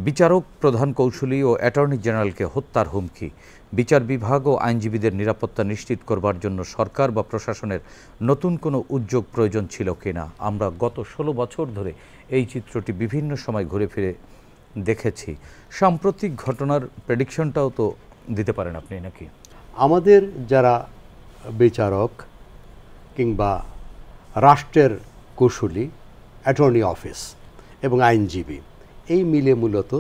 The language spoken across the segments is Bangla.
বিচারক, প্রধান কৌঁসুলি ও অ্যাটর্নি জেনারেলকে হত্যার হুমকি। বিচার বিভাগ ও আইনজীবীদের নিরাপত্তা নিশ্চিত করবার জন্য সরকার বা প্রশাসনের নতুন কোনো উদ্যোগ প্রয়োজন ছিল কিনা। আমরা গত ১৬ বছর ধরে এই চিত্রটি বিভিন্ন সময় ঘুরে ফিরে দেখেছি। সাম্প্রতিক ঘটনার প্রেডিকশনটাও তো দিতে পারেন আপনি নাকি? আমাদের যারা বিচারক কিংবা রাষ্ট্রের কৌঁসুলি, অ্যাটর্নি অফিস এবং আইনজীবী, এই মিলে মূলত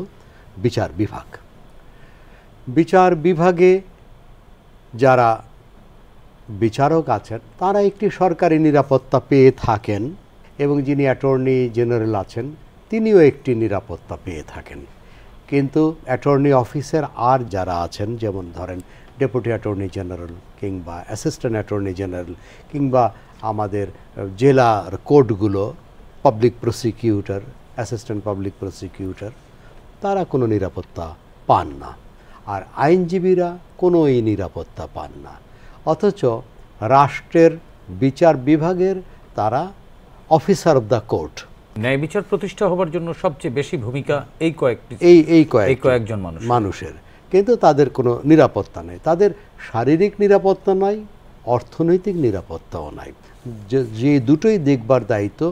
বিচার বিভাগ। বিচার বিভাগে যারা বিচারক আছেন তারা একটি সরকারি নিরাপত্তা পেয়ে থাকেন এবং যিনি অ্যাটর্নি জেনারেল আছেন তিনিও একটি নিরাপত্তা পেয়ে থাকেন। কিন্তু অ্যাটর্নি অফিসের আর যারা আছেন, যেমন ধরেন ডেপুটি অ্যাটর্নি জেনারেল কিংবা অ্যাসিস্ট্যান্ট অ্যাটর্নি জেনারেল কিংবা আমাদের জেলার কোর্টগুলো, public prosecutor, assistant public prosecutor, তারা কোনো নিরাপত্তা পান না। আর আইনজীবীরা কোনো এই নিরাপত্তা পান না। অথচ রাষ্ট্রের বিচার বিভাগের তারা অফিসার অব দ্য কোর্ট। ন্যায় বিচার প্রতিষ্ঠা হবার জন্য সবচেয়ে বেশি ভূমিকা এই কয়েকজন মানুষের, কিন্তু তাদের কোনো নিরাপত্তা নেই। তাদের শারীরিক নিরাপত্তা নাই, অর্থনৈতিক নিরাপত্তাও নাই, যে দুটোই দেখবার দায়িত্ব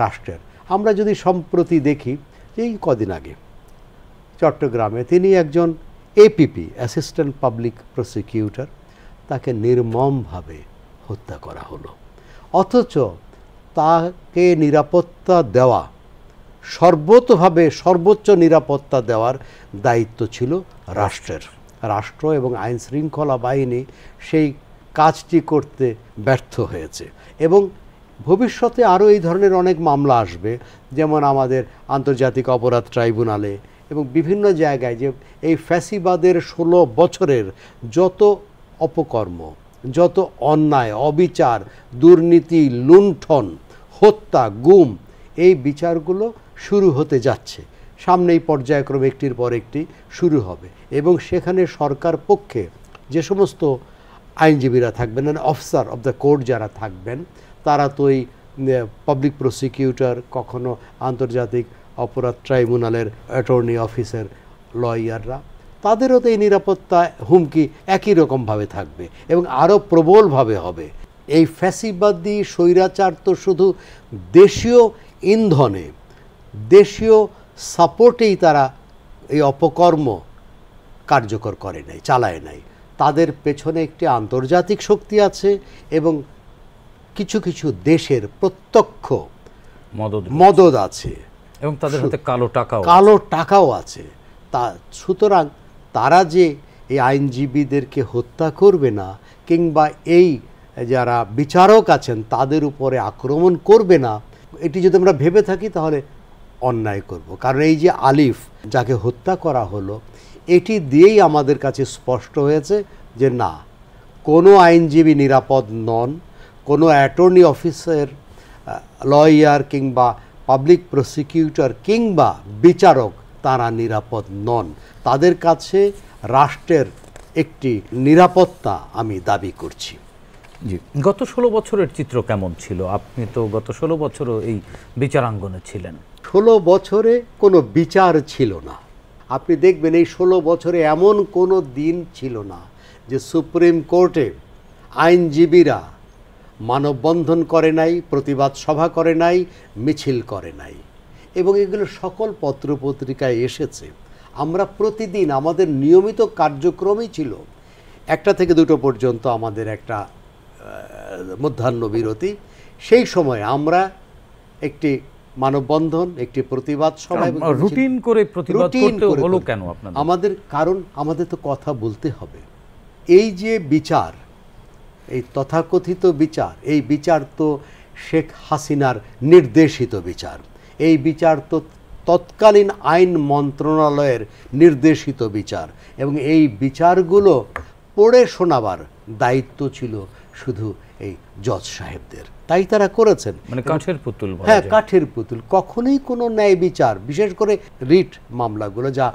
রাষ্ট্রের। আমরা যদি সম্প্রতি দেখি, এই কদিন আগে চট্টগ্রামে তিনি একজন এপিপি, অ্যাসিস্ট্যান্ট পাবলিক প্রসিকিউটর, তাকে নির্মমভাবে হত্যা করা হলো। অথচ তাকে নিরাপত্তা দেওয়া, সর্বতোভাবে সর্বোচ্চ নিরাপত্তা দেওয়ার দায়িত্ব ছিল রাষ্ট্রের। রাষ্ট্র এবং আইন শৃঙ্খলা বাহিনী সেই কাজটি করতে ব্যর্থ হয়েছে এবং ভবিষ্যতে আরও এই ধরনের অনেক মামলা আসবে, যেমন আমাদের আন্তর্জাতিক অপরাধ ট্রাইব্যুনালে এবং বিভিন্ন জায়গায়, যে এই ফ্যাসিবাদের 16 বছরের যত অপকর্ম, যত অন্যায়, অবিচার, দুর্নীতি, লুণ্ঠন, হত্যা, গুম, এই বিচারগুলো শুরু হতে যাচ্ছে। সামনেই পর্যায়ক্রমে একটির পর একটি শুরু হবে এবং সেখানে সরকার পক্ষে যে সমস্ত আইনজীবীরা থাকবেন, অফিসার অব দ্য কোর্ট যারা থাকবেন, তারা তো এই পাবলিক প্রসিকিউটর, কখনো আন্তর্জাতিক অপরাধ ট্রাইব্যুনালের অ্যাটর্নি অফিসের লয়াররা, তাদেরও তো এই নিরাপত্তা হুমকি একই রকমভাবে থাকবে এবং আরও প্রবলভাবে হবে। এই ফ্যাসিবাদী স্বৈরাচার তো শুধু দেশীয় ইন্ধনে, দেশীয় সাপোর্টেই তারা এই অপকর্ম কার্যকর করে নাই, চালায় নাই। তাদের পেছনে একটি আন্তর্জাতিক শক্তি আছে এবং কিছু কিছু দেশের প্রত্যক্ষ মদদ আছে এবং তাদের হাতে কালো টাকাও আছে। সুতরাং তারা যে এই আইনজীবীদেরকে হত্যা করবে না কিংবা এই যারা বিচারক আছেন তাদের উপরে আক্রমণ করবে না, এটি যদি আমরা ভেবে থাকি তাহলে অন্যায় করব। কারণ এই যে আলিফ, যাকে হত্যা করা হলো, এটি দিয়েই আমাদের কাছে স্পষ্ট হয়েছে যে না, কোনো আইনজীবী নিরাপদ নন, কোনো অ্যাটর্নি অফিসের লয়ার কিংবা পাবলিক প্রসিকিউটর কিংবা বিচারক তারা নিরাপদ নন। তাদের কাছে রাষ্ট্রের একটি নিরাপত্তা আমি দাবি করছি। জি, গত 16 বছরের চিত্র কেমন ছিল? আপনি তো গত 16 বছরও এই বিচারাঙ্গনে ছিলেন। 16 বছরে কোনো বিচার ছিল না। আপনি দেখবেন এই 16 বছরে এমন কোনো দিন ছিল না যে সুপ্রিম কোর্টে আইনজীবীরা মানববন্ধন করে নাই, প্রতিবাদ সভা করে নাই, মিছিল করে নাই, এবং এগুলো সকল পত্রপত্রিকায় এসেছে। আমরা প্রতিদিন আমাদের নিয়মিত কার্যক্রমই ছিল 1টা থেকে 2টো পর্যন্ত আমাদের একটা মধ্যাহ্ন বিরতি। সেই সময় আমরা একটি মানববন্ধন, একটি প্রতিবাদ সভা রুটিন করে প্রতিবাদ করতে হলো কেন আপনাদের? আমাদের কারণ আমাদের তো কথা বলতে হবে। এই যে বিচার, এই তথাকথিত বিচার, এই বিচার তো শেখ হাসিনার নির্দেশিত বিচার। এই বিচার তো তৎকালীন আইন মন্ত্রণালয়ের নির্দেশিত বিচার এবং এই বিচারগুলো পড়ে শোনাবার দায়িত্ব ছিল শুধু এই জজ সাহেবদের। তাই তারা করেছেন। মানে কাঠের পুতুল। হ্যাঁ, কাঠের পুতুল। কখনোই কোনো ন্যায় বিচার, বিশেষ করে রিট মামলাগুলো যা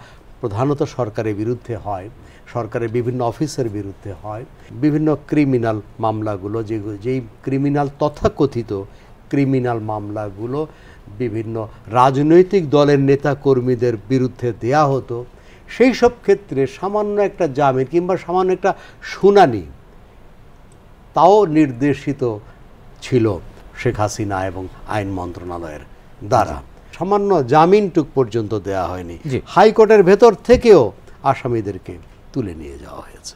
প্রধানত সরকারের বিরুদ্ধে হয়, সরকারের বিভিন্ন অফিসের বিরুদ্ধে হয়, বিভিন্ন ক্রিমিনাল মামলাগুলো, যেই ক্রিমিনাল তথাকথিত ক্রিমিনাল মামলাগুলো বিভিন্ন রাজনৈতিক দলের নেতা কর্মীদের বিরুদ্ধে দেয়া হতো, সেই সব ক্ষেত্রে সামান্য একটা জামিন কিংবা সামান্য একটা শুনানি তাও নির্দেশিত ছিল শেখ হাসিনা এবং আইন মন্ত্রণালয়ের দ্বারা। সামান্য জামিনটুক পর্যন্ত দেয়া হয়নি, হাইকোর্টের ভেতর থেকেও আসামিদেরকে তুলে নিয়ে যাওয়া হয়েছে।